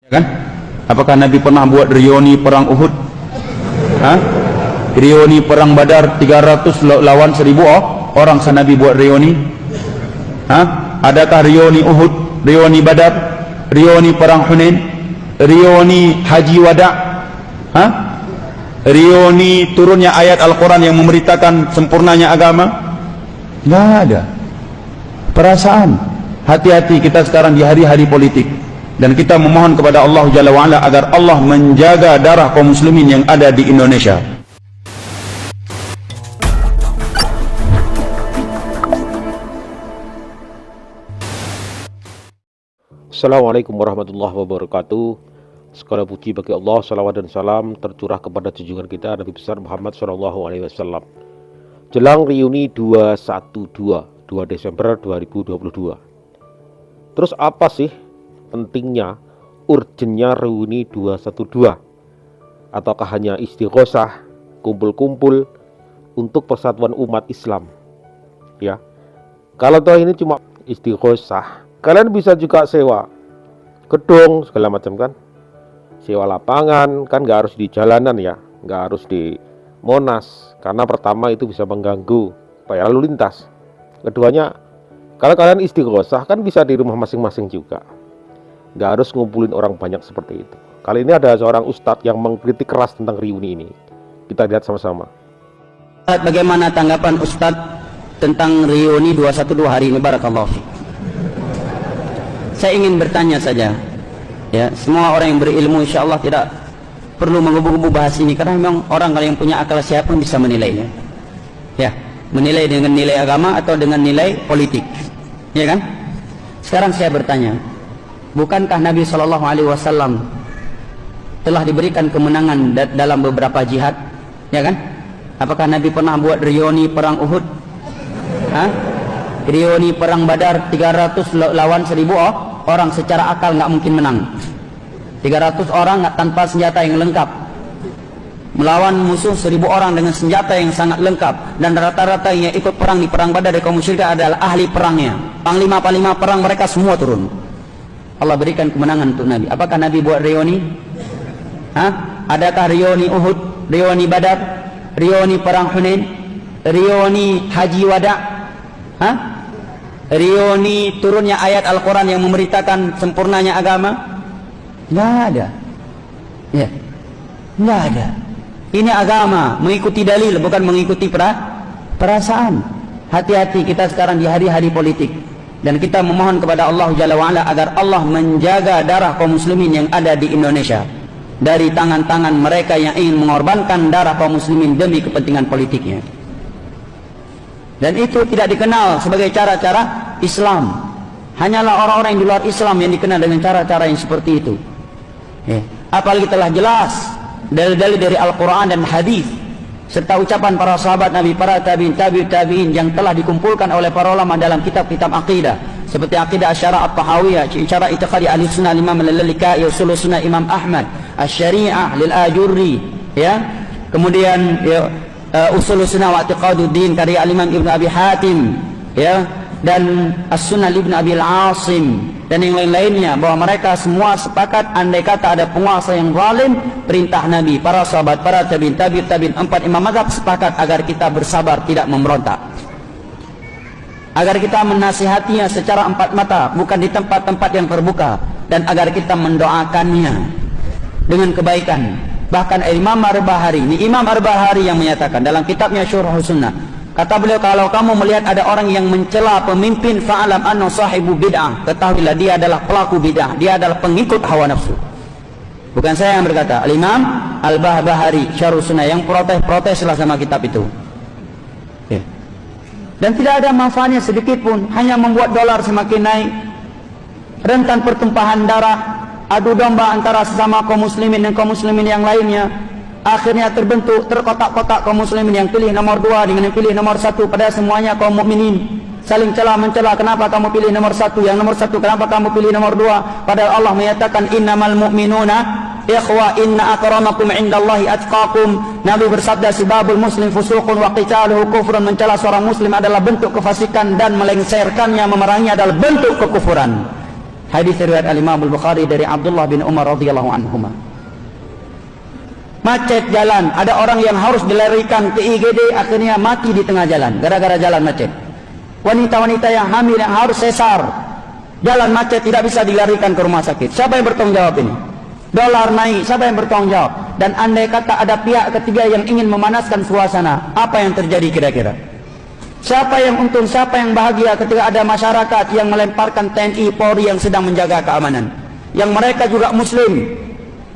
Kan? Apakah Nabi pernah buat reuni perang Uhud? Reuni perang Badar 300 lawan 1000 orang Nabi buat reuni? Adakah reuni Uhud, reuni Badar, reuni perang Hunain, reuni Haji Wada? Reuni turunnya ayat Al-Quran yang memberitakan sempurnanya agama? Nggak ada. Perasaan. Hati-hati kita sekarang di hari-hari politik. Dan kita memohon kepada Allah Jalla wa'ala agar Allah menjaga darah kaum muslimin yang ada di Indonesia. Assalamualaikum warahmatullahi wabarakatuh. Segala puji bagi Allah, salawat dan salam tercurah kepada junjungan kita Nabi besar Muhammad SAW. Jelang reuni 212 2 Desember 2022. Terus apa sih pentingnya, urgennya reuni 212? Ataukah hanya istighosah, kumpul-kumpul untuk persatuan umat Islam? Ya, kalau toh ini cuma istighosah, kalian bisa juga sewa gedung segala macam kan, sewa lapangan kan, nggak harus di jalanan ya, nggak harus di Monas, karena pertama itu bisa mengganggu lalu lintas. Keduanya, kalau kalian istighosah kan bisa di rumah masing-masing juga, nggak harus ngumpulin orang banyak seperti itu. Kali ini ada seorang ustadz yang mengkritik keras tentang reuni ini. Kita lihat sama-sama. Bagaimana tanggapan ustadz tentang reuni 212 hari ini? Barakallahu fiik. Saya ingin bertanya saja, ya, semua orang yang berilmu insya Allah tidak perlu menggebu-gebu bahas ini, karena memang orang kalau yang punya akal siapapun bisa menilainya, ya, menilai dengan nilai agama atau dengan nilai politik, ya kan? Sekarang saya bertanya, bukankah Nabi SAW telah diberikan kemenangan dalam beberapa jihad, ya kan? Apakah Nabi pernah buat reuni perang Uhud, reuni perang Badar 300 lawan 1000 orang? Secara akal nggak mungkin menang. 300 orang tanpa senjata yang lengkap melawan musuh 1000 orang dengan senjata yang sangat lengkap, dan rata-rata yang ikut perang di perang Badar dari kaum musyrikin adalah ahli perangnya. Panglima perang mereka semua turun. Allah berikan kemenangan untuk Nabi. Apakah Nabi buat reuni? Adakah reuni Uhud, reuni Badar, reuni perang Hunain, reuni Haji Wada? Reuni turunnya ayat Al-Quran yang memberitakan sempurnanya agama? Nggak ada, ya, nggak ada. Ini agama, mengikuti dalil, bukan mengikuti perasaan. Hati-hati kita sekarang di hari-hari politik. Dan kita memohon kepada Allah Jalla wa'ala agar Allah menjaga darah kaum muslimin yang ada di Indonesia dari tangan-tangan mereka yang ingin mengorbankan darah kaum muslimin demi kepentingan politiknya. Dan itu tidak dikenal sebagai cara-cara Islam. Hanyalah orang-orang yang di luar Islam yang dikenal dengan cara-cara yang seperti itu, ya. Apalagi telah jelas dalil-dalil dari Al-Quran dan hadis serta ucapan para sahabat Nabi, para tabi'in yang telah dikumpulkan oleh para ulama dalam kitab-kitab akidah seperti akidah Asy'ariyah At-Tahawiyah, Syarah I'tiqadi Ahlussunnah Imam Al-Lalaka'i, Ushul Sunnah Imam Ahmad, Asy-Syari'ah lil Ajurri, ya. Kemudian ya, Ushul Sunnah wa I'tiqaduddin karya Imam Ibnu Abi Hatim, ya, dan As-Sunnah Ibnu Abi Al-Asim dan yang lain-lainnya, bahwa mereka semua sepakat andai kata ada penguasa yang zalim, perintah Nabi, para sahabat, para tabi'in, empat imam mazhab sepakat agar kita bersabar, tidak memberontak, agar kita menasihatinya secara empat mata, bukan di tempat-tempat yang terbuka, dan agar kita mendoakannya dengan kebaikan. Bahkan Imam Ar-Bahari, ini Imam Ar-Bahari yang menyatakan dalam kitabnya Syurah Sunnah, kata beliau, kalau kamu melihat ada orang yang mencela pemimpin, fa'alam anna sahibu bid'ah, ketahuilah dia adalah pelaku bid'ah, dia adalah pengikut hawa nafsu. Bukan saya yang berkata, Al-Imam Al-Bahari Syarh Sunnah yang proteslah sama kitab itu, ya. Dan tidak ada manfaatnya sedikit pun, hanya membuat dolar semakin naik, rentan pertumpahan darah, adu domba antara sesama kaum muslimin dan kaum muslimin yang lainnya. Akhirnya terkotak-kotak kaum muslimin, yang pilih nomor 2 dengan yang pilih nomor 1, padahal semuanya kaum mukminin. Saling mencela, kenapa kamu pilih nomor 1? Yang nomor 1, kenapa kamu pilih nomor 2? Padahal Allah menyatakan innamal mu'minuna ikhwa inna akramakum indallahi atqakum. Nabi bersabda, sibabul muslim fusuqun wa qitaluhu kufrun. Mencela seorang muslim adalah bentuk kefasikan dan melengsarkannya, memeranginya adalah bentuk kekufuran. Hadis riwayat Al-Imam Al-Bukhari dari Abdullah bin Umar radhiyallahu anhuma. Macet jalan, ada orang yang harus dilarikan ke IGD, akhirnya mati di tengah jalan gara-gara jalan macet. Wanita-wanita yang hamil yang harus sesar, jalan macet tidak bisa dilarikan ke rumah sakit. Siapa yang bertanggung jawab ini? Dolar naik, siapa yang bertanggung jawab? Dan andai kata ada pihak ketiga yang ingin memanaskan suasana, apa yang terjadi kira-kira? Siapa yang untung, siapa yang bahagia ketika ada masyarakat yang melemparkan TNI, Polri yang sedang menjaga keamanan, yang mereka juga muslim?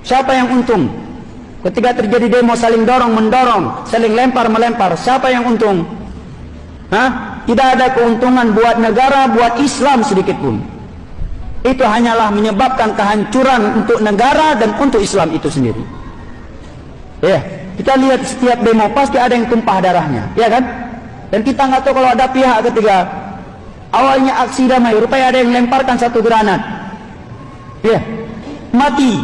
Siapa yang untung? Ketika terjadi demo saling dorong-mendorong, saling lempar-melempar, siapa yang untung? Tidak ada keuntungan buat negara, buat Islam sedikit pun. Itu hanyalah menyebabkan kehancuran untuk negara dan untuk Islam itu sendiri. Ya, kita lihat setiap demo pasti ada yang tumpah darahnya, ya kan? Dan kita nggak tahu kalau ada pihak ketiga. Awalnya aksi damai, rupanya ada yang lemparkan satu granat. Ya, mati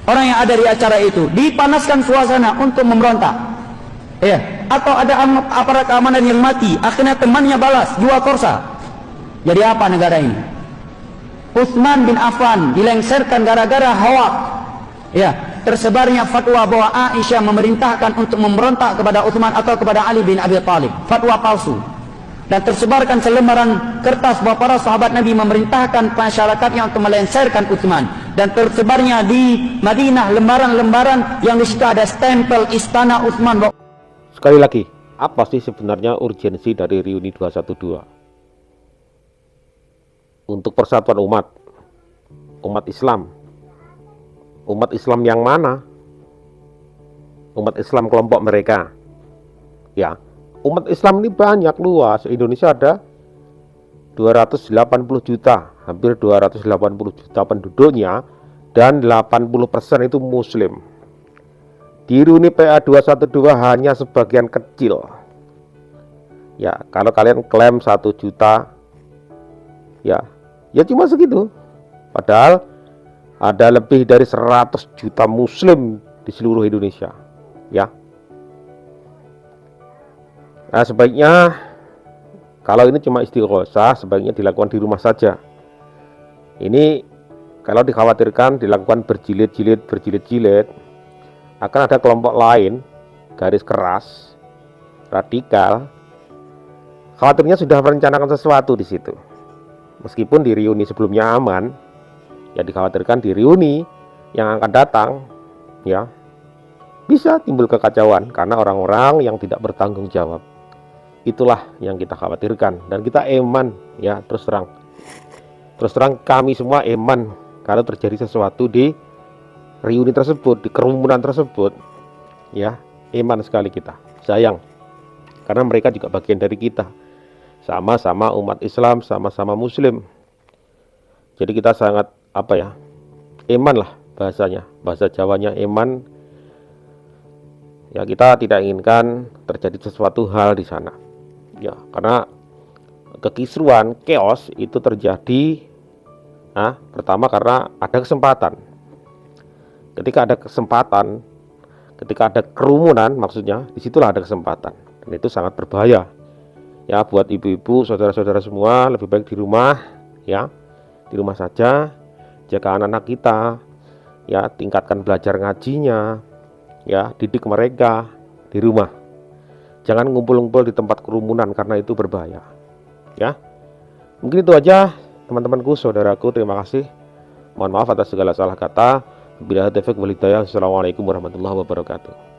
orang yang ada di acara itu, dipanaskan suasana untuk memberontak. Ya, atau ada aparat keamanan yang mati, akhirnya temannya balas, jual korsa. Jadi apa negara ini? Utsman bin Affan dilengsarkan gara-gara hoak. Ya, tersebarnya fatwa bahwa Aisyah memerintahkan untuk memberontak kepada Utsman atau kepada Ali bin Abi Thalib. Fatwa palsu. Dan tersebarkan selembaran kertas bahwa para sahabat Nabi memerintahkan masyarakatnya untuk melengsarkan Utsman. Dan tersebarnya di Madinah lembaran-lembaran yang di situ ada stempel istana Utsman. Sekali lagi, apa sih sebenarnya urgensi dari reuni 212? Untuk persatuan umat Islam. Umat Islam yang mana? Umat Islam kelompok mereka. Ya, umat Islam ini banyak, luas. Indonesia ada 280 juta, hampir 280 juta penduduknya, dan 80% itu muslim. Di reuni PA 212 hanya sebagian kecil. Ya, kalau kalian klaim 1 juta, ya cuma segitu. Padahal ada lebih dari 100 juta muslim di seluruh Indonesia. Ya. Nah, sebaiknya kalau ini cuma istighosah, sebaiknya dilakukan di rumah saja. Ini kalau dikhawatirkan dilakukan berjilid-jilid, akan ada kelompok lain, garis keras, radikal. Khawatirnya sudah merencanakan sesuatu di situ. Meskipun di reuni sebelumnya aman, ya dikhawatirkan di reuni yang akan datang, ya bisa timbul kekacauan karena orang-orang yang tidak bertanggung jawab. Itulah yang kita khawatirkan, dan kita eman, ya terus terang kami semua eman kalau terjadi sesuatu di reuni tersebut, di kerumunan tersebut, ya eman sekali kita, sayang, karena mereka juga bagian dari kita. Sama-sama umat Islam, sama-sama muslim. Jadi kita sangat eman lah bahasanya, bahasa Jawanya eman. Ya, kita tidak inginkan terjadi sesuatu hal di sana. Ya, karena kekisruan, chaos itu terjadi pertama karena ada kesempatan. Ketika ada kesempatan, ketika ada kerumunan, maksudnya disitulah ada kesempatan, dan itu sangat berbahaya. Ya, buat ibu-ibu, saudara-saudara semua, lebih baik di rumah, ya, di rumah saja, jaga anak-anak kita, ya, tingkatkan belajar ngajinya, ya, didik mereka di rumah. Jangan ngumpul-ngumpul di tempat kerumunan karena itu berbahaya. Ya, mungkin itu aja teman-temanku, saudaraku, terima kasih. Mohon maaf atas segala salah kata. Bila taufiq wal hidayah. Assalamualaikum warahmatullahi wabarakatuh.